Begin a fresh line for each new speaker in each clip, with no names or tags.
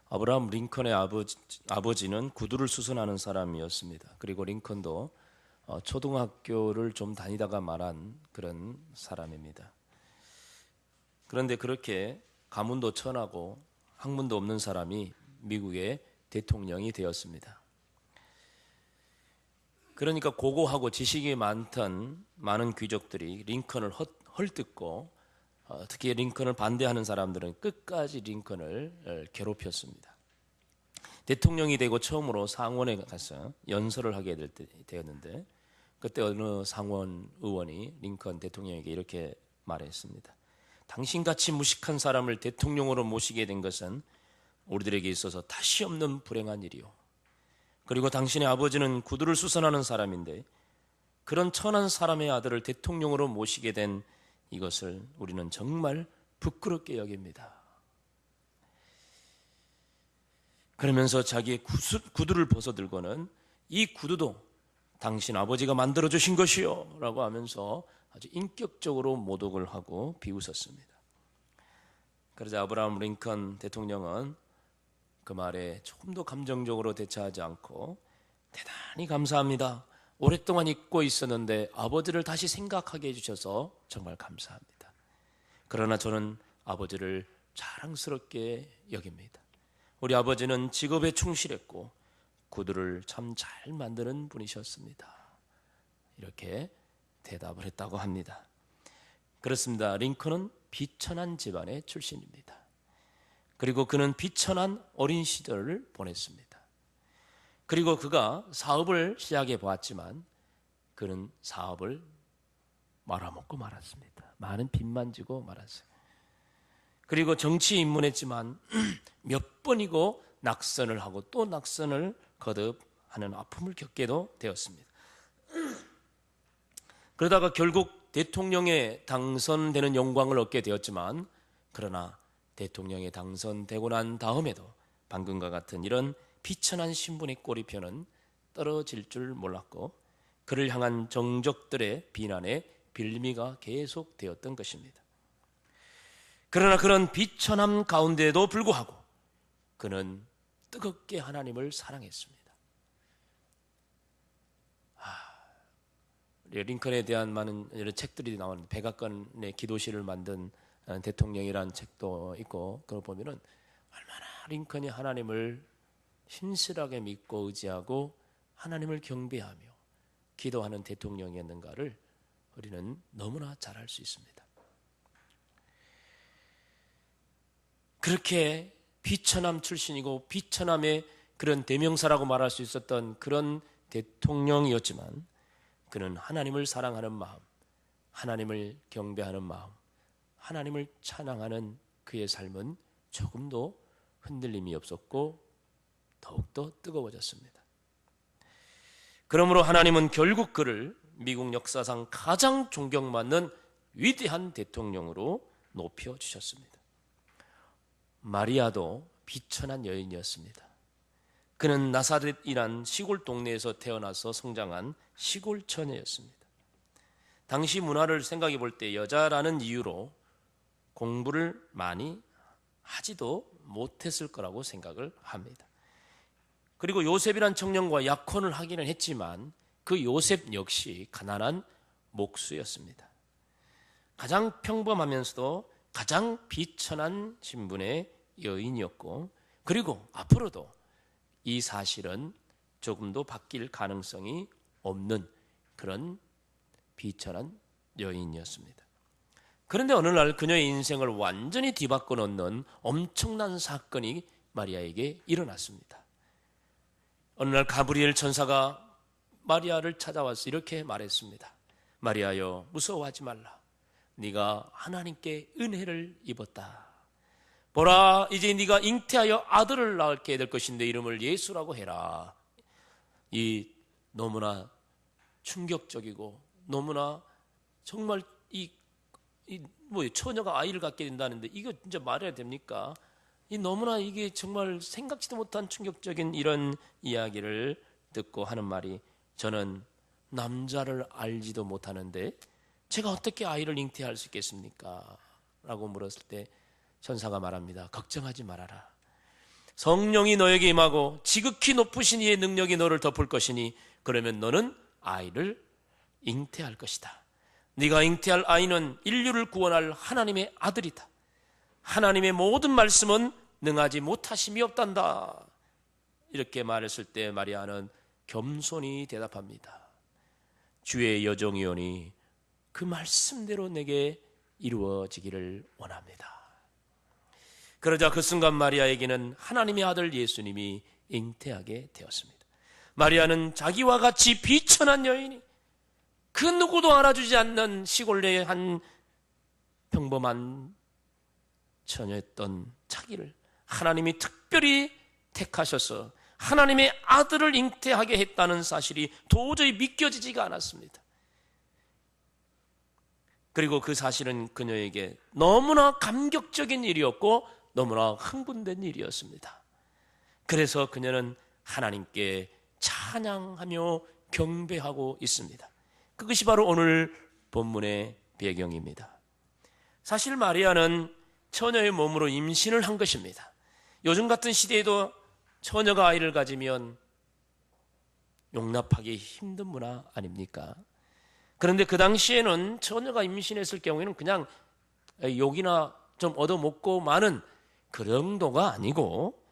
아브라함 링컨의 아버지는 구두를 수선하는 사람이었습니다. 그리고 링컨도 초등학교를 좀 다니다가 말한 그런 사람입니다. 그런데 그렇게 가문도 천하고 학문도 없는 사람이 미국의 대통령이 되었습니다. 그러니까 고고하고 지식이 많던 많은 귀족들이 링컨을 헐뜯고 특히 링컨을 반대하는 사람들은 끝까지 링컨을 괴롭혔습니다. 대통령이 되고 처음으로 상원에 가서 연설을 하게 되었는데 그때 어느 상원 의원이 링컨 대통령에게 이렇게 말했습니다. 당신같이 무식한 사람을 대통령으로 모시게 된 것은 우리들에게 있어서 다시 없는 불행한 일이요. 그리고 당신의 아버지는 구두를 수선하는 사람인데 그런 천한 사람의 아들을 대통령으로 모시게 된 이것을 우리는 정말 부끄럽게 여깁니다. 그러면서 자기의 구두를 벗어들고는 이 구두도 당신 아버지가 만들어주신 것이요 라고 하면서 아주 인격적으로 모독을 하고 비웃었습니다. 그러자 아브라함 링컨 대통령은 그 말에 조금 더 감정적으로 대처하지 않고 대단히 감사합니다. 오랫동안 잊고 있었는데 아버지를 다시 생각하게 해주셔서 정말 감사합니다. 그러나 저는 아버지를 자랑스럽게 여깁니다. 우리 아버지는 직업에 충실했고 구두를 참 잘 만드는 분이셨습니다. 이렇게 대답을 했다고 합니다. 그렇습니다. 링컨은 비천한 집안의 출신입니다. 그리고 그는 비천한 어린 시절을 보냈습니다. 그리고 그가 사업을 시작해 보았지만 그는 사업을 말아먹고 말았습니다. 많은 빚만 지고 말았어요. 그리고 정치에 입문했지만 몇 번이고 낙선을 하고 또 낙선을 거듭하는 아픔을 겪게도 되었습니다. 그러다가 결국 대통령에 당선되는 영광을 얻게 되었지만 그러나 대통령에 당선되고 난 다음에도 방금과 같은 이런 비천한 신분의 꼬리표는 떨어질 줄 몰랐고 그를 향한 정적들의 비난에 빌미가 계속되었던 것입니다. 그러나 그런 비천함 가운데에도 불구하고 그는 뜨겁게 하나님을 사랑했습니다. 링컨에 대한 많은 이런 책들이 나오는 백악관의 기도실을 만든 대통령이라는 책도 있고 그걸 보면은 얼마나 링컨이 하나님을 신실하게 믿고 의지하고 하나님을 경배하며 기도하는 대통령이었는가를 우리는 너무나 잘 알 수 있습니다. 그렇게 비천함 출신이고 비천함의 그런 대명사라고 말할 수 있었던 그런 대통령이었지만 그는 하나님을 사랑하는 마음, 하나님을 경배하는 마음, 하나님을 찬양하는 그의 삶은 조금도 흔들림이 없었고 더욱더 뜨거워졌습니다. 그러므로 하나님은 결국 그를 미국 역사상 가장 존경받는 위대한 대통령으로 높여주셨습니다. 마리아도 비천한 여인이었습니다. 그는 나사렛이란 시골 동네에서 태어나서 성장한 시골 처녀였습니다. 당시 문화를 생각해 볼 때 여자라는 이유로 공부를 많이 하지도 못했을 거라고 생각을 합니다. 그리고 요셉이란 청년과 약혼을 하기는 했지만 그 요셉 역시 가난한 목수였습니다. 가장 평범하면서도 가장 비천한 신분의 여인이었고 그리고 앞으로도 이 사실은 조금도 바뀔 가능성이 없는 그런 비천한 여인이었습니다. 그런데 어느 날 그녀의 인생을 완전히 뒤바꿔 놓는 엄청난 사건이 마리아에게 일어났습니다. 어느 날 가브리엘 천사가 마리아를 찾아와서 이렇게 말했습니다. 마리아여, 무서워하지 말라. 네가 하나님께 은혜를 입었다. 보라, 이제 네가 잉태하여 아들을 낳게 될 것인데 이름을 예수라고 해라. 이 너무나 충격적이고 너무나 정말 처녀가 아이를 갖게 된다는데 이거 진짜 말해야 됩니까? 너무나 이게 정말 생각지도 못한 충격적인 이런 이야기를 듣고 하는 말이 저는 남자를 알지도 못하는데 제가 어떻게 아이를 잉태할 수 있겠습니까? 라고 물었을 때 천사가 말합니다. 걱정하지 말아라. 성령이 너에게 임하고 지극히 높으신 이의 능력이 너를 덮을 것이니 그러면 너는 아이를 잉태할 것이다. 네가 잉태할 아이는 인류를 구원할 하나님의 아들이다. 하나님의 모든 말씀은 능하지 못하심이 없단다. 이렇게 말했을 때 마리아는 겸손히 대답합니다. 주의 여종이오니 그 말씀대로 내게 이루어지기를 원합니다. 그러자 그 순간 마리아에게는 하나님의 아들 예수님이 잉태하게 되었습니다. 마리아는 자기와 같이 비천한 여인이 그 누구도 알아주지 않는 시골의 한 평범한 처녀였던 자기를 하나님이 특별히 택하셔서 하나님의 아들을 잉태하게 했다는 사실이 도저히 믿겨지지가 않았습니다. 그리고 그 사실은 그녀에게 너무나 감격적인 일이었고 너무나 흥분된 일이었습니다. 그래서 그녀는 하나님께 찬양하며 경배하고 있습니다. 그것이 바로 오늘 본문의 배경입니다. 사실 마리아는 처녀의 몸으로 임신을 한 것입니다. 요즘 같은 시대에도 처녀가 아이를 가지면 용납하기 힘든 문화 아닙니까? 그런데 그 당시에는 처녀가 임신했을 경우에는 그냥 욕이나 좀 얻어먹고 마는 그 정도가 아니고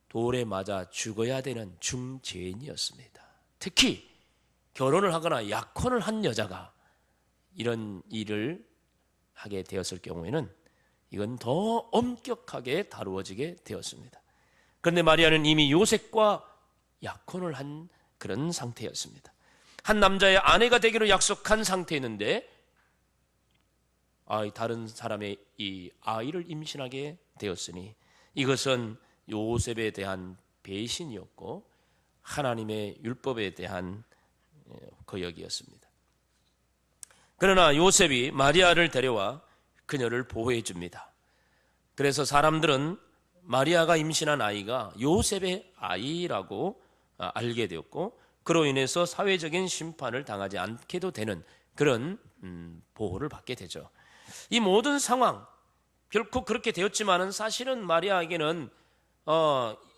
돌에 맞아 죽어야 되는 중죄인이었습니다. 특히 결혼을 하거나 약혼을 한 여자가 이런 일을 하게 되었을 경우에는 이건 더 엄격하게 다루어지게 되었습니다. 그런데 마리아는 이미 요셉과 약혼을 한 그런 상태였습니다. 한 남자의 아내가 되기로 약속한 상태였는데 다른 사람의 이 아이를 임신하게 되었으니 이것은 요셉에 대한 배신이었고 하나님의 율법에 대한 거역이었습니다. 그러나 요셉이 마리아를 데려와 그녀를 보호해 줍니다. 그래서 사람들은 마리아가 임신한 아이가 요셉의 아이라고 알게 되었고 그로 인해서 사회적인 심판을 당하지 않게도 되는 그런 보호를 받게 되죠. 이 모든 상황 결코 그렇게 되었지만은 사실은 마리아에게는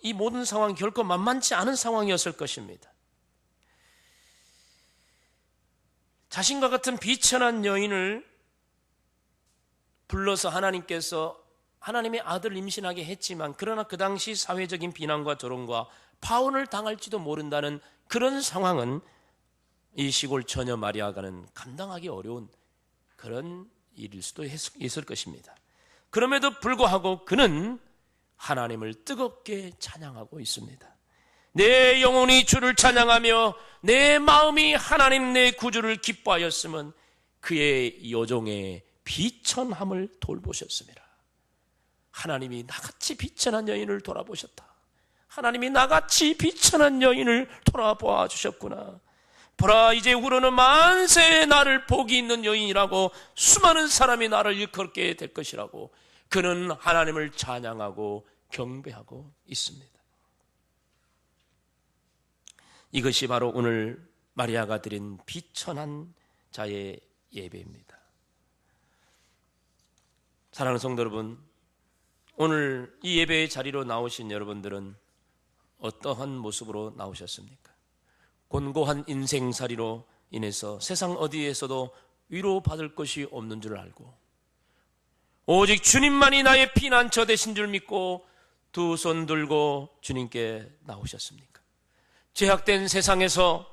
이 모든 상황이 결코 만만치 않은 상황이었을 것입니다. 자신과 같은 비천한 여인을 불러서 하나님께서 하나님의 아들을 임신하게 했지만 그러나 그 당시 사회적인 비난과 조롱과 파혼을 당할지도 모른다는 그런 상황은 이 시골 처녀 마리아가는 감당하기 어려운 그런 일일 수도 있을 것입니다. 그럼에도 불구하고 그는 하나님을 뜨겁게 찬양하고 있습니다. 내 영혼이 주를 찬양하며 내 마음이 하나님 내 구주를 기뻐하였으면 그의 여종의 비천함을 돌보셨습니다. 하나님이 나같이 비천한 여인을 돌아보셨다. 하나님이 나같이 비천한 여인을 돌아보아 주셨구나. 보라, 이제후로는 만세의 나를 복이 있는 여인이라고 수많은 사람이 나를 일컬게 될 것이라고 그는 하나님을 찬양하고 경배하고 있습니다. 이것이 바로 오늘 마리아가 드린 비천한 자의 예배입니다. 사랑하는 성도 여러분, 오늘 이 예배의 자리로 나오신 여러분들은 어떠한 모습으로 나오셨습니까? 곤고한 인생살이로 인해서 세상 어디에서도 위로받을 것이 없는 줄 알고 오직 주님만이 나의 피난처 되신 줄 믿고 두 손 들고 주님께 나오셨습니까? 죄악된 세상에서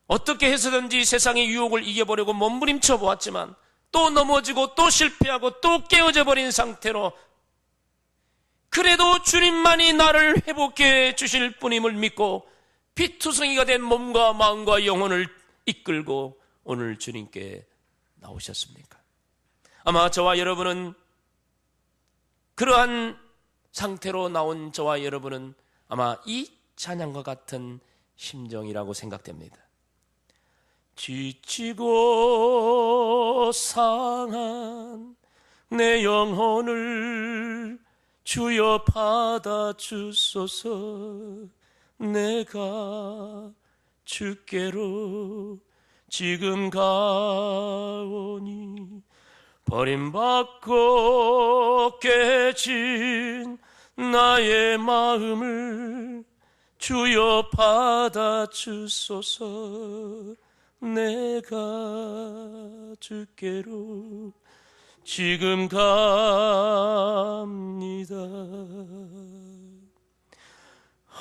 어떻게 해서든지 세상의 유혹을 이겨보려고 몸부림쳐 보았지만 또 넘어지고 또 실패하고 또 깨어져 버린 상태로 그래도 주님만이 나를 회복해 주실 분임을 믿고 피투성이가 된 몸과 마음과 영혼을 이끌고 오늘 주님께 나오셨습니까? 아마 저와 여러분은 그러한 상태로 나온 저와 여러분은 아마 이 찬양과 같은 심정이라고 생각됩니다. 지치고 상한 내 영혼을 주여 받아주소서. 내가 주께로 지금 가오니 버림받고 깨진 나의 마음을 주여 받아주소서. 내가 주께로 지금 갑니다.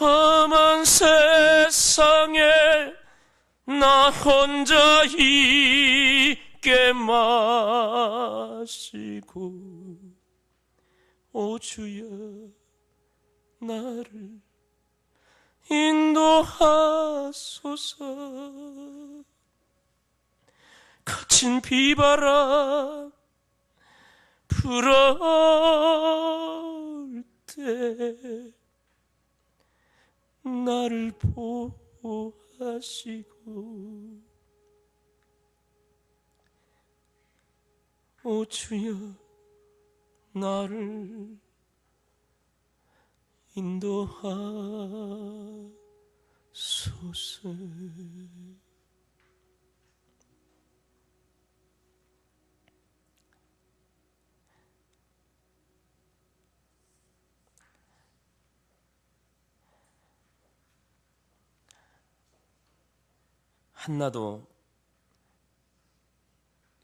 험한 세상에 나 혼자 있게 마시고 오 주여 나를 인도하소서. 거친 비바람 불어올 때 나를 보호하시고 오 주여 나를 인도하소서. 한나도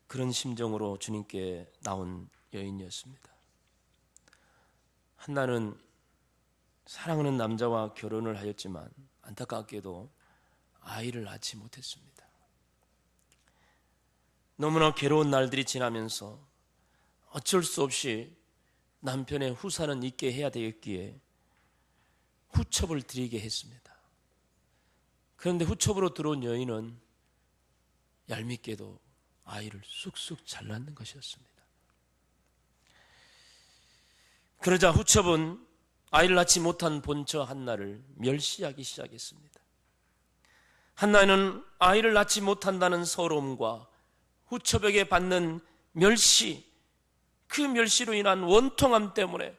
그런 심정으로 주님께 나온 여인이었습니다. 한나는 사랑하는 남자와 결혼을 하였지만 안타깝게도 아이를 낳지 못했습니다. 너무나 괴로운 날들이 지나면서 어쩔 수 없이 남편의 후사는 있게 해야 되겠기에 후첩을 드리게 했습니다. 그런데 후첩으로 들어온 여인은 얄밉게도 아이를 쑥쑥 잘 낳는 것이었습니다. 그러자 후첩은 아이를 낳지 못한 본처 한나를 멸시하기 시작했습니다. 한나는 아이를 낳지 못한다는 서러움과 후첩에게 받는 멸시, 그 멸시로 인한 원통함 때문에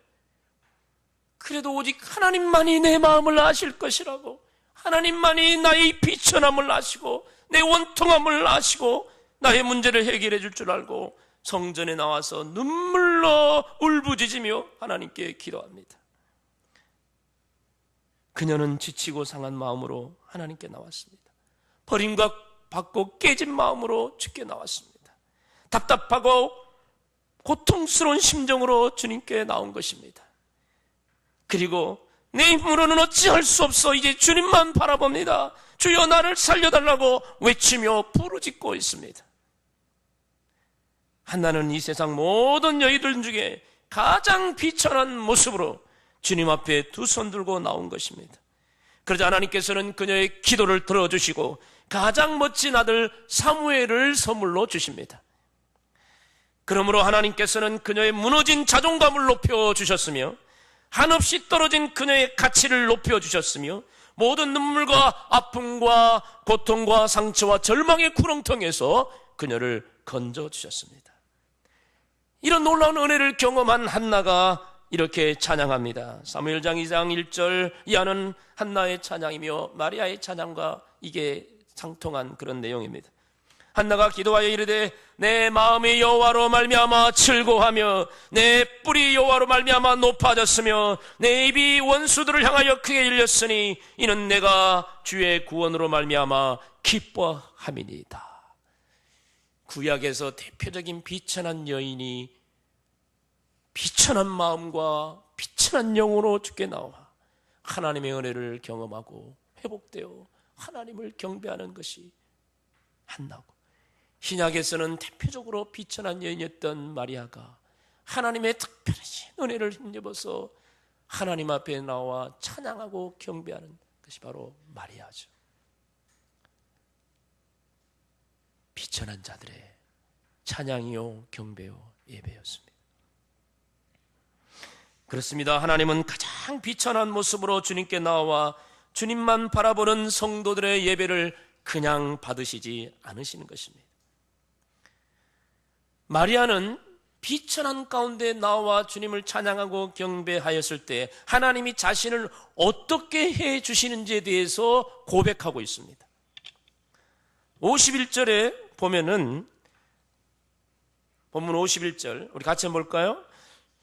그래도 오직 하나님만이 내 마음을 아실 것이라고, 하나님만이 나의 비천함을 아시고 내 원통함을 아시고 나의 문제를 해결해 줄 줄 알고 성전에 나와서 눈물로 울부짖으며 하나님께 기도합니다. 그녀는 지치고 상한 마음으로 하나님께 나왔습니다. 버림과 받고 깨진 마음으로 주께 나왔습니다. 답답하고 고통스러운 심정으로 주님께 나온 것입니다. 그리고 내 힘으로는 어찌할 수 없어 이제 주님만 바라봅니다. 주여 나를 살려달라고 외치며 부르짖고 있습니다. 한나는 이 세상 모든 여인들 중에 가장 비천한 모습으로 주님 앞에 두 손 들고 나온 것입니다. 그러자 하나님께서는 그녀의 기도를 들어주시고 가장 멋진 아들 사무엘을 선물로 주십니다. 그러므로 하나님께서는 그녀의 무너진 자존감을 높여주셨으며 한없이 떨어진 그녀의 가치를 높여주셨으며 모든 눈물과 아픔과 고통과 상처와 절망의 구렁텅이에서 그녀를 건져주셨습니다. 이런 놀라운 은혜를 경험한 한나가 이렇게 찬양합니다. 사무엘장 2장 1절 이하는 한나의 찬양이며 마리아의 찬양과 이게 상통한 그런 내용입니다. 한나가 기도하여 이르되 내 마음이 여호와로 말미암아 즐거워하며 내 뿔이 여호와로 말미암아 높아졌으며 내 입이 원수들을 향하여 크게 열렸으니 이는 내가 주의 구원으로 말미암아 기뻐함이니이다. 구약에서 대표적인 비천한 여인이 비천한 마음과 비천한 영으로 주께 나와 하나님의 은혜를 경험하고 회복되어 하나님을 경배하는 것이 한나고, 신약에서는 대표적으로 비천한 여인이었던 마리아가 하나님의 특별하신 은혜를 힘입어서 하나님 앞에 나와 찬양하고 경배하는 것이 바로 마리아죠. 비천한 자들의 찬양이요 경배요 예배였습니다. 그렇습니다. 하나님은 가장 비천한 모습으로 주님께 나와 주님만 바라보는 성도들의 예배를 그냥 받으시지 않으시는 것입니다. 마리아는 비천한 가운데 나와 주님을 찬양하고 경배하였을 때 하나님이 자신을 어떻게 해 주시는지에 대해서 고백하고 있습니다. 51절에 보면은 본문 51절 우리 같이 한번 볼까요?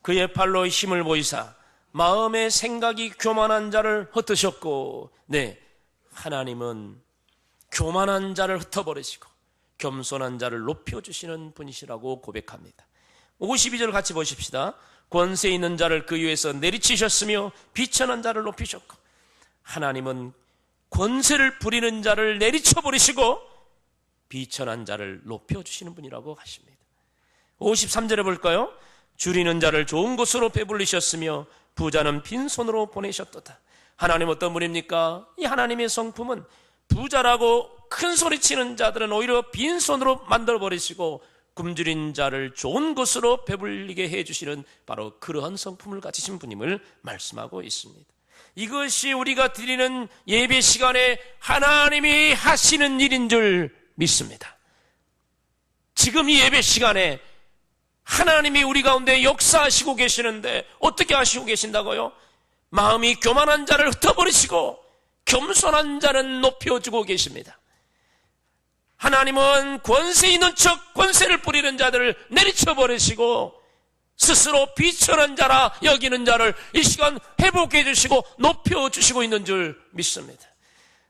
그의 팔로 힘을 보이사 마음의 생각이 교만한 자를 흩으셨고, 네, 하나님은 교만한 자를 흩어버리시고 겸손한 자를 높여주시는 분이시라고 고백합니다. 52절 같이 보십시다. 권세 있는 자를 그 위에서 내리치셨으며 비천한 자를 높이셨고, 하나님은 권세를 부리는 자를 내리쳐버리시고 비천한 자를 높여주시는 분이라고 하십니다. 53절에 볼까요? 줄이는 자를 좋은 곳으로 배불리셨으며 부자는 빈손으로 보내셨도다. 하나님 어떤 분입니까? 이 하나님의 성품은 부자라고 큰 소리치는 자들은 오히려 빈손으로 만들어버리시고 굶주린 자를 좋은 곳으로 배불리게 해주시는 바로 그러한 성품을 가지신 분임을 말씀하고 있습니다. 이것이 우리가 드리는 예배 시간에 하나님이 하시는 일인 줄 믿습니다. 지금 이 예배 시간에 하나님이 우리 가운데 역사하시고 계시는데 어떻게 하시고 계신다고요? 마음이 교만한 자를 흩어버리시고 겸손한 자는 높여주고 계십니다. 하나님은 권세 있는 척 권세를 부리는 자들을 내리쳐버리시고 스스로 비천한 자라 여기는 자를 이 시간 회복해 주시고 높여주시고 있는 줄 믿습니다.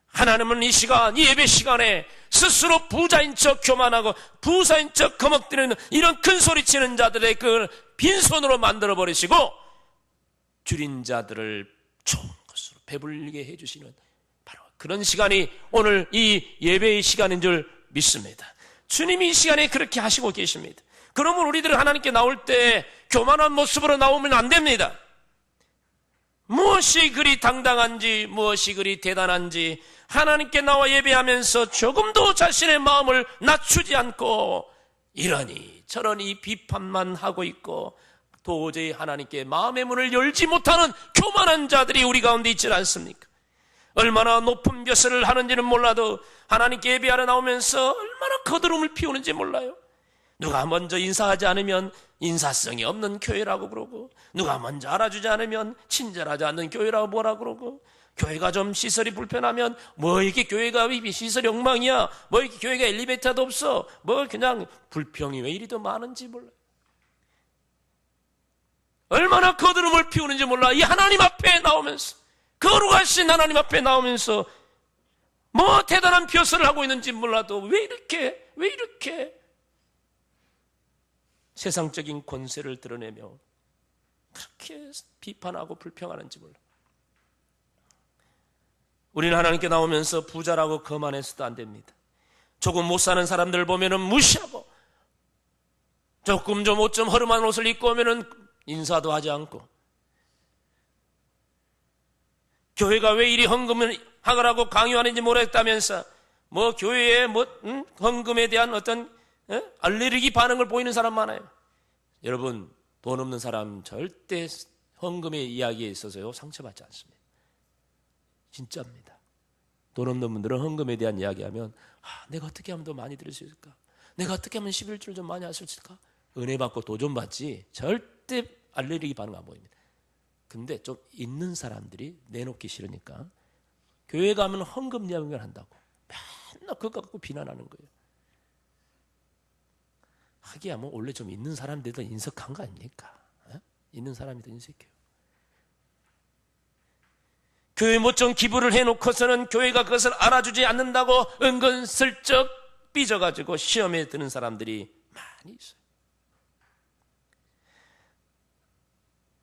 하나님은 이 시간, 이 예배 시간에 스스로 부자인 척 교만하고 부자인 척 거먹드리는 이런 큰 소리치는 자들의 그 빈손으로 만들어버리시고 줄인 자들을 좋은 것으로 배불리게 해주시는 바로 그런 시간이 오늘 이 예배의 시간인 줄 믿습니다. 주님이 이 시간에 그렇게 하시고 계십니다. 그러면 우리들은 하나님께 나올 때 교만한 모습으로 나오면 안 됩니다. 무엇이 그리 당당한지, 무엇이 그리 대단한지 하나님께 나와 예배하면서 조금도 자신의 마음을 낮추지 않고 이러니 저러니 비판만 하고 있고 도저히 하나님께 마음의 문을 열지 못하는 교만한 자들이 우리 가운데 있지 않습니까? 얼마나 높은 벼슬을 하는지는 몰라도 하나님께 예배하러 나오면서 얼마나 거드름을 피우는지 몰라요. 누가 먼저 인사하지 않으면 인사성이 없는 교회라고 그러고, 누가 먼저 알아주지 않으면 친절하지 않는 교회라고 뭐라 그러고, 교회가 좀 시설이 불편하면 뭐 이렇게 교회가 시설이 엉망이야, 뭐 이렇게 교회가 엘리베이터도 없어, 뭐 그냥 불평이 왜 이리 더 많은지 몰라요. 얼마나 거드름을 피우는지 몰라. 이 하나님 앞에 나오면서, 거룩하신 하나님 앞에 나오면서 뭐 대단한 벼슬을 하고 있는지 몰라도 왜 이렇게 세상적인 권세를 드러내며 그렇게 비판하고 불평하는지 몰라. 우리는 하나님께 나오면서 부자라고 거만해서도 안 됩니다. 조금 못 사는 사람들 보면은 무시하고, 조금 좀 옷 좀 허름한 옷을 입고 오면은 인사도 하지 않고, 교회가 왜 이리 헌금을 하라고 강요하는지 모르겠다면서 뭐 교회에 헌금에 대한 어떤 알레르기 반응을 보이는 사람 많아요. 여러분, 돈 없는 사람 절대 헌금의 이야기에 있어서요 상처받지 않습니다. 진짜입니다. 돈 없는 분들은 헌금에 대한 이야기하면 내가 어떻게 하면 더 많이 드릴 수 있을까? 내가 어떻게 하면 11조를 좀 많이 할 수 있을까? 은혜 받고 도전 받지 절대 알레르기 반응 안 보입니다. 근데 좀 있는 사람들이 내놓기 싫으니까 교회 가면 헌금 이야기를 한다고 맨날 그거 갖고 비난하는 거예요. 하기야 뭐 원래 좀 있는 사람들도 인석한 거 아닙니까? 있는 사람이 더 인색해요. 교회 못 좀 기부를 해놓고서는 교회가 그것을 알아주지 않는다고 은근슬쩍 삐져가지고 시험에 드는 사람들이 많이 있어요.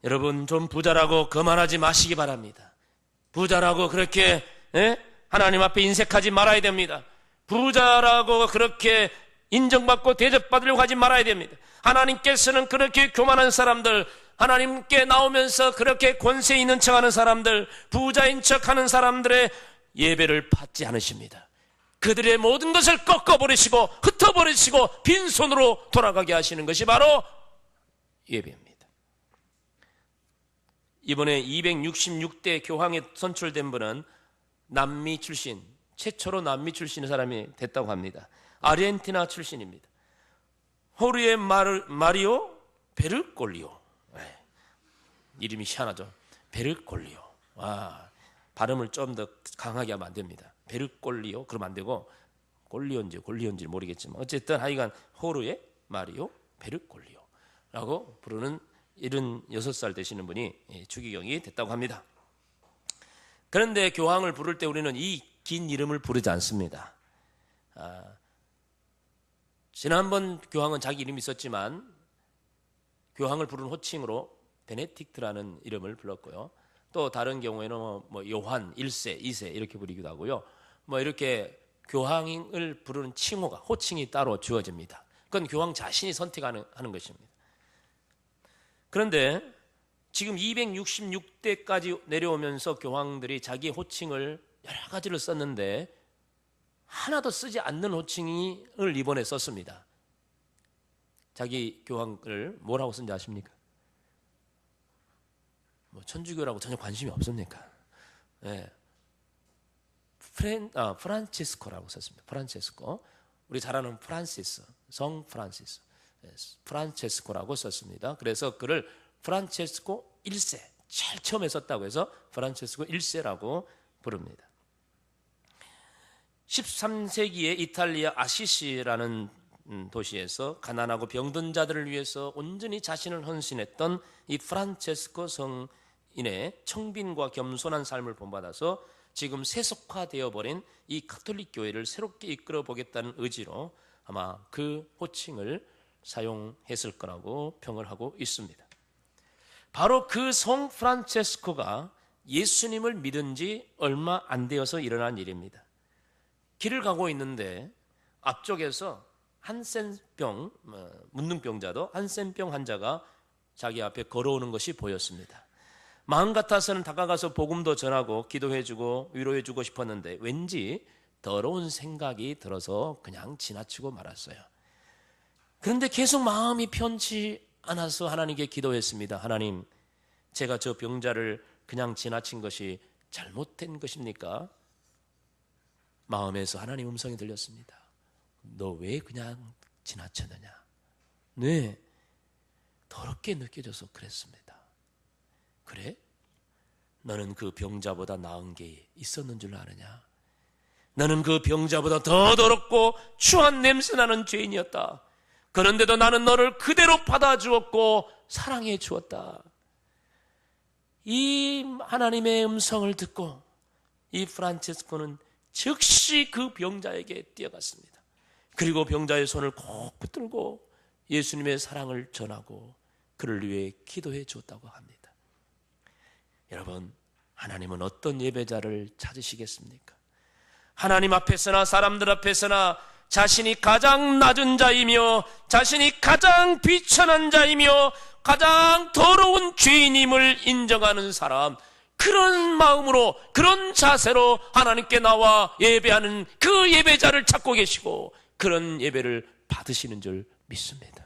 여러분, 좀 부자라고 거만하지 마시기 바랍니다. 부자라고 그렇게 하나님 앞에 인색하지 말아야 됩니다. 부자라고 그렇게 인정받고 대접받으려고 하지 말아야 됩니다. 하나님께서는 그렇게 교만한 사람들, 하나님께 나오면서 그렇게 권세 있는 척하는 사람들, 부자인 척하는 사람들의 예배를 받지 않으십니다. 그들의 모든 것을 꺾어버리시고 흩어버리시고 빈손으로 돌아가게 하시는 것이 바로 예배입니다. 이번에 266대 교황에 선출된 분은 남미 출신, 최초로 남미 출신의 사람이 됐다고 합니다. 아르헨티나 출신입니다. 호르헤 마리오 베르골리오. 이름이 희한하죠. 베르골리오. 발음을 좀 더 강하게 하면 안 됩니다. 베르골리오 그러면 안 되고 골리온지 모르겠지만 어쨌든 하여간 호르헤 마리오 베르골리오라고 부르는 76살 되시는 분이 주기경이 됐다고 합니다. 그런데 교황을 부를 때 우리는 이 긴 이름을 부르지 않습니다. 지난번 교황은 자기 이름이 있었지만 교황을 부르는 호칭으로 베네딕트라는 이름을 불렀고요. 또 다른 경우에는 뭐 요한 1세, 2세 이렇게 부르기도 하고요. 뭐 이렇게 교황을 부르는 칭호가, 호칭이 따로 주어집니다. 그건 교황 자신이 선택하는 것입니다. 그런데 지금 266대까지 내려오면서 교황들이 자기의 호칭을 여러 가지를 썼는데 하나도 쓰지 않는 호칭을 이번에 썼습니다. 자기 교황을 뭐라고 쓴지 아십니까? 뭐 천주교라고 전혀 관심이 없습니까? 네. 프란치스코라고 썼습니다. 프란체스코. 우리 잘 아는 프란시스, 성 프란시스. 프란체스코라고 썼습니다. 그래서 그를 프란체스코 1세, 제일 처음에 썼다고 해서 프란체스코 1세라고 부릅니다. 13세기에 이탈리아 아시시라는 도시에서 가난하고 병든 자들을 위해서 온전히 자신을 헌신했던 이 프란체스코 성인의 청빈과 겸손한 삶을 본받아서 지금 세속화되어 버린 이 가톨릭 교회를 새롭게 이끌어 보겠다는 의지로 아마 그 호칭을 사용했을 거라고 평을 하고 있습니다. 바로 그 성 프란체스코가 예수님을 믿은 지 얼마 안 되어서 일어난 일입니다. 길을 가고 있는데 앞쪽에서 한센병, 문둥병자도 한센병 환자가 자기 앞에 걸어오는 것이 보였습니다. 마음 같아서는 다가가서 복음도 전하고 기도해주고 위로해주고 싶었는데 왠지 더러운 생각이 들어서 그냥 지나치고 말았어요. 그런데 계속 마음이 편치 않아서 하나님께 기도했습니다. 하나님, 제가 저 병자를 그냥 지나친 것이 잘못된 것입니까? 마음에서 하나님 음성이 들렸습니다. 너 왜 그냥 지나쳤느냐? 네, 더럽게 느껴져서 그랬습니다. 그래? 너는 그 병자보다 나은 게 있었는 줄 아느냐? 너는 그 병자보다 더 더럽고 추한 냄새나는 죄인이었다. 그런데도 나는 너를 그대로 받아주었고 사랑해 주었다. 이 하나님의 음성을 듣고 이 프란체스코는 즉시 그 병자에게 뛰어갔습니다. 그리고 병자의 손을 꼭 붙들고 예수님의 사랑을 전하고 그를 위해 기도해 주었다고 합니다. 여러분, 하나님은 어떤 예배자를 찾으시겠습니까? 하나님 앞에서나 사람들 앞에서나 자신이 가장 낮은 자이며 자신이 가장 비천한 자이며 가장 더러운 죄인임을 인정하는 사람, 그런 마음으로 그런 자세로 하나님께 나와 예배하는 그 예배자를 찾고 계시고 그런 예배를 받으시는 줄 믿습니다.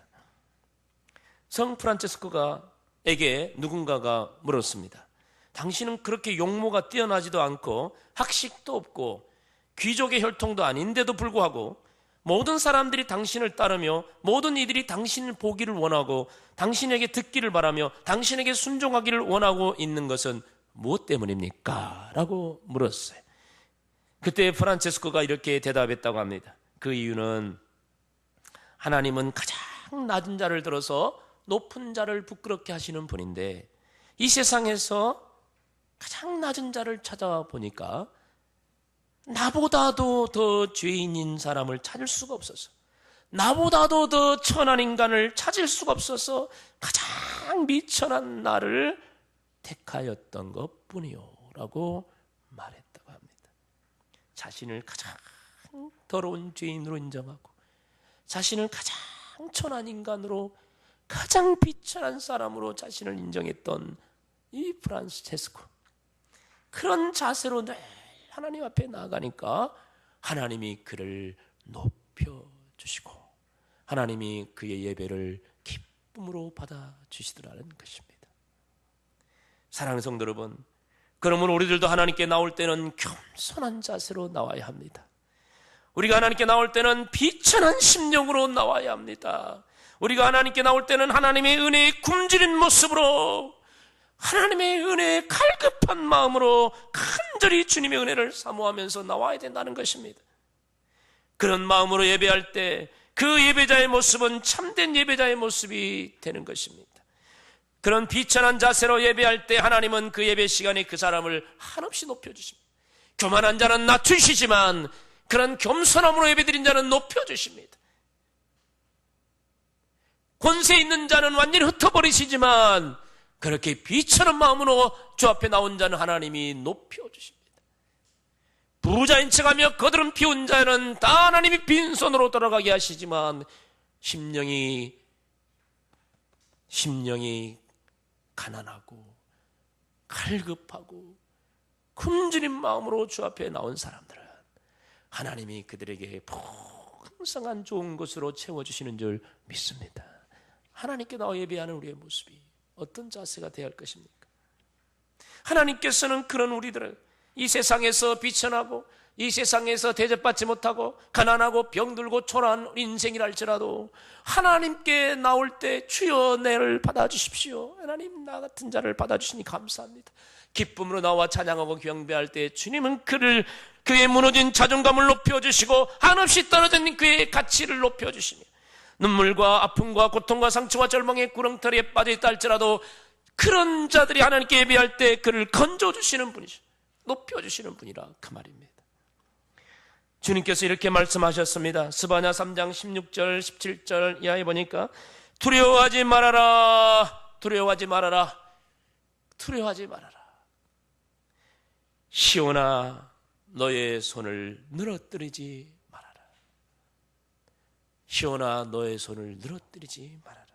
성 프란체스코에게 누군가가 물었습니다. 당신은 그렇게 용모가 뛰어나지도 않고 학식도 없고 귀족의 혈통도 아닌데도 불구하고 모든 사람들이 당신을 따르며 모든 이들이 당신을 보기를 원하고 당신에게 듣기를 바라며 당신에게 순종하기를 원하고 있는 것은 무엇 때문입니까? 라고 물었어요. 그때 프란체스코가 이렇게 대답했다고 합니다. 그 이유는 하나님은 가장 낮은 자를 들어서 높은 자를 부끄럽게 하시는 분인데 이 세상에서 가장 낮은 자를 찾아보니까 나보다도 더 죄인인 사람을 찾을 수가 없어서, 나보다도 더 천한 인간을 찾을 수가 없어서 가장 미천한 나를 택하였던 것뿐이요 라고 말했다고 합니다. 자신을 가장 더러운 죄인으로 인정하고 자신을 가장 천한 인간으로 가장 비천한 사람으로 자신을 인정했던 이 프란체스코, 그런 자세로 늘 하나님 앞에 나아가니까 하나님이 그를 높여주시고 하나님이 그의 예배를 기쁨으로 받아주시더라는 것입니다. 사랑하는 성도 여러분, 그러면 우리들도 하나님께 나올 때는 겸손한 자세로 나와야 합니다. 우리가 하나님께 나올 때는 비천한 심령으로 나와야 합니다. 우리가 하나님께 나올 때는 하나님의 은혜에 굶주린 모습으로, 하나님의 은혜에 갈급한 마음으로 간절히 주님의 은혜를 사모하면서 나와야 된다는 것입니다. 그런 마음으로 예배할 때 그 예배자의 모습은 참된 예배자의 모습이 되는 것입니다. 그런 비천한 자세로 예배할 때 하나님은 그 예배 시간에 그 사람을 한없이 높여주십니다. 교만한 자는 낮추시지만 그런 겸손함으로 예배드린 자는 높여주십니다. 권세 있는 자는 완전히 흩어버리시지만 그렇게 비천한 마음으로 주 앞에 나온 자는 하나님이 높여주십니다. 부자인 척하며 거드름 피운 자는 다 하나님이 빈손으로 돌아가게 하시지만 심령이 가난하고 갈급하고 굶주린 마음으로 주 앞에 나온 사람들은 하나님이 그들에게 풍성한 좋은 것으로 채워주시는 줄 믿습니다. 하나님께 나와 예배하는 우리의 모습이 어떤 자세가 되어야 할 것입니까? 하나님께서는 그런 우리들을 이 세상에서 비천하고 이 세상에서 대접받지 못하고 가난하고 병들고 초라한 인생이라 할지라도 하나님께 나올 때 주여 나를 받아주십시오. 하나님 나 같은 자를 받아주시니 감사합니다. 기쁨으로 나와 찬양하고 경배할 때 주님은 그의 무너진 자존감을 높여주시고 한없이 떨어진 그의 가치를 높여주시며 눈물과 아픔과 고통과 상처와 절망의 구렁텅이에 빠져있다 할지라도 그런 자들이 하나님께 예배할 때 그를 건져주시는 분이시오. 높여주시는 분이라 그 말입니다. 주님께서 이렇게 말씀하셨습니다. 스바냐 3장 16절 17절 이하에 보니까 두려워하지 말아라, 두려워하지 말아라, 두려워하지 말아라. 시온아 너의 손을 늘어뜨리지 말아라. 시온아 너의 손을 늘어뜨리지 말아라.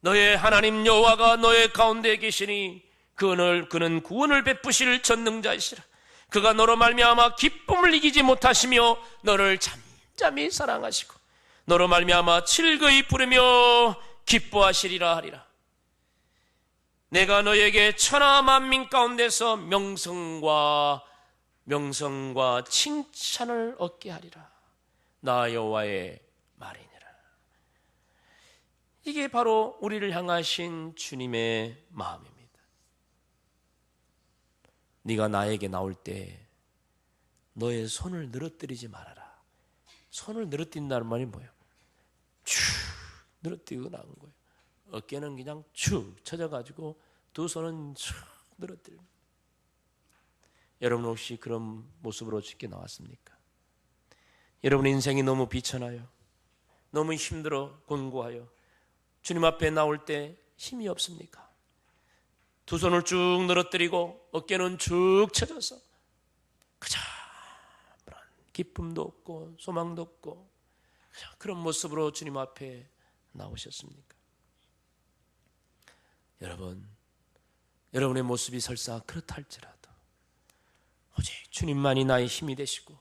너의 하나님 여호와가 너의 가운데 계시니 그는 구원을 베푸실 전능자이시라. 그가 너로 말미암아 기쁨을 이기지 못하시며 너를 잠잠히 사랑하시고 너로 말미암아 즐거이 부르며 기뻐하시리라 하리라. 내가 너에게 천하 만민 가운데서 명성과 칭찬을 얻게 하리라. 나 여호와의 말이니라. 이게 바로 우리를 향하신 주님의 마음입니다. 네가 나에게 나올 때 너의 손을 늘어뜨리지 말아라. 손을 늘어뜨린다는 말이 뭐예요? 쭉 늘어뜨리고 나온 거예요. 어깨는 그냥 쭉 쳐져가지고 두 손은 쭉 늘어뜨립니다. 여러분 혹시 그런 모습으로 죽게 나왔습니까? 여러분 인생이 너무 비천하여 너무 힘들어 곤고하여 주님 앞에 나올 때 힘이 없습니까? 두 손을 쭉 늘어뜨리고 어깨는 쭉 쳐져서 그저 기쁨도 없고 소망도 없고 그런 모습으로 주님 앞에 나오셨습니까? 여러분의 모습이 설사 그렇다 할지라도 오직 주님만이 나의 힘이 되시고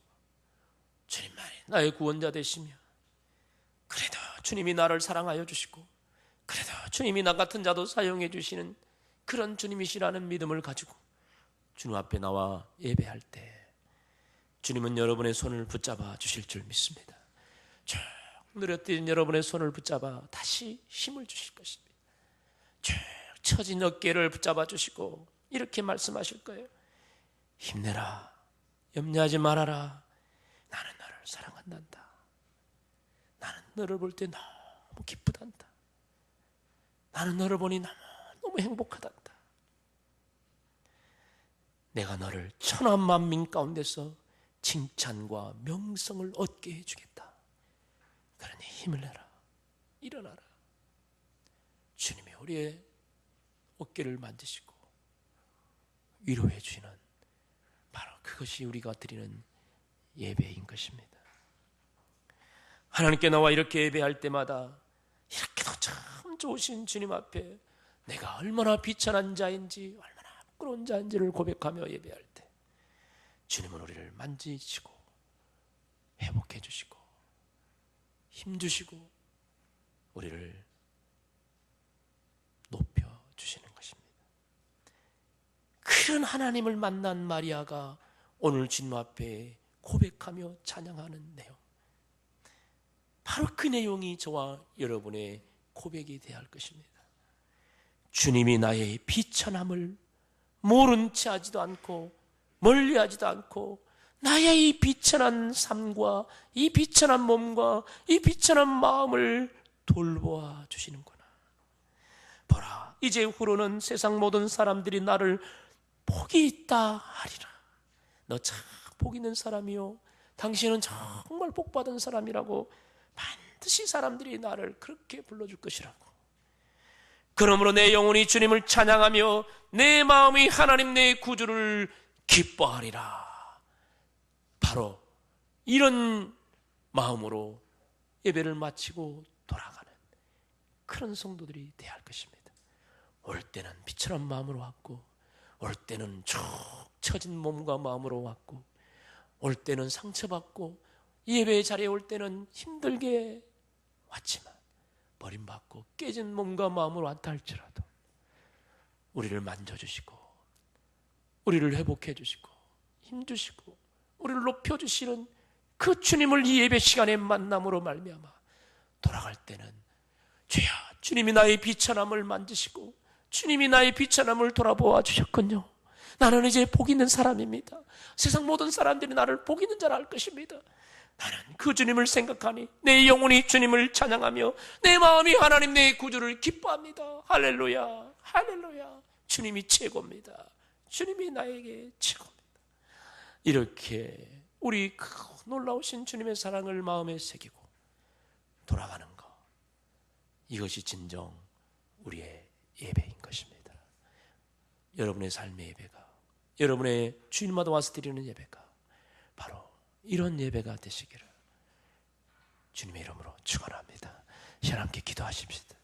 주님만이 나의 구원자 되시며 그래도 주님이 나를 사랑하여 주시고 그래도 주님이 나 같은 자도 사용해 주시는 그런 주님이시라는 믿음을 가지고 주님 앞에 나와 예배할 때 주님은 여러분의 손을 붙잡아 주실 줄 믿습니다. 쭉 늘어뜨린 여러분의 손을 붙잡아 다시 힘을 주실 것입니다. 쭉 처진 어깨를 붙잡아 주시고 이렇게 말씀하실 거예요. 힘내라, 염려하지 말아라. 나는 너를 사랑한단다. 나는 너를 볼 때 너무 기쁘단다. 나는 너를 보니 너무 행복하단다. 내가 너를 천하 만민 가운데서 칭찬과 명성을 얻게 해주겠다. 그러니 힘을 내라. 일어나라. 주님이 우리의 어깨를 만지시고 위로해 주시는 바로 그것이 우리가 드리는 예배인 것입니다. 하나님께 나와 이렇게 예배할 때마다 이렇게도 참 좋으신 주님 앞에 내가 얼마나 비천한 자인지 얼마나 부끄러운 자인지를 고백하며 예배할 때 주님은 우리를 만지시고 회복해 주시고 힘주시고 우리를 높여주시는 것입니다. 그런 하나님을 만난 마리아가 오늘 주님 앞에 고백하며 찬양하는 내용, 바로 그 내용이 저와 여러분의 고백이 되어야 할 것입니다. 주님이 나의 비천함을 모른 채 하지도 않고 멀리하지도 않고 나의 이 비천한 삶과 이 비천한 몸과 이 비천한 마음을 돌보아 주시는구나. 보라, 이제 후로는 세상 모든 사람들이 나를 복이 있다 하리라. 너 참 복 있는 사람이요, 당신은 정말 복받은 사람이라고 반드시 사람들이 나를 그렇게 불러줄 것이라고. 그러므로 내 영혼이 주님을 찬양하며 내 마음이 하나님 내 구주를 기뻐하리라. 바로 이런 마음으로 예배를 마치고 돌아가는 그런 성도들이 돼야 할 것입니다. 올 때는 비천한 마음으로 왔고, 올 때는 쭉 처진 몸과 마음으로 왔고, 올 때는 상처받고, 예배의 자리에 올 때는 힘들게 왔지만, 버림받고 깨진 몸과 마음으로 왔다 할지라도 우리를 만져주시고, 우리를 회복해 주시고, 힘주시고, 우리를 높여주시는 그 주님을 이 예배 시간에 만남으로 말미암아 돌아갈 때는, 주여, 주님이 나의 비천함을 만지시고 주님이 나의 비천함을 돌아보아 주셨군요. 나는 이제 복 있는 사람입니다. 세상 모든 사람들이 나를 복 있는 자라 할 것입니다. 나는 그 주님을 생각하니 내 영혼이 주님을 찬양하며 내 마음이 하나님 내 구주를 기뻐합니다. 할렐루야, 할렐루야. 주님이 최고입니다. 주님이 나에게 최고입니다. 이렇게 우리 그 놀라우신 주님의 사랑을 마음에 새기고 돌아가는 것, 이것이 진정 우리의 예배인 것입니다. 여러분의 삶의 예배가, 여러분의 주일마다 와서 드리는 예배가 바로 이런 예배가 되시기를 주님의 이름으로 축원합니다. 시간 함께 기도하십시다.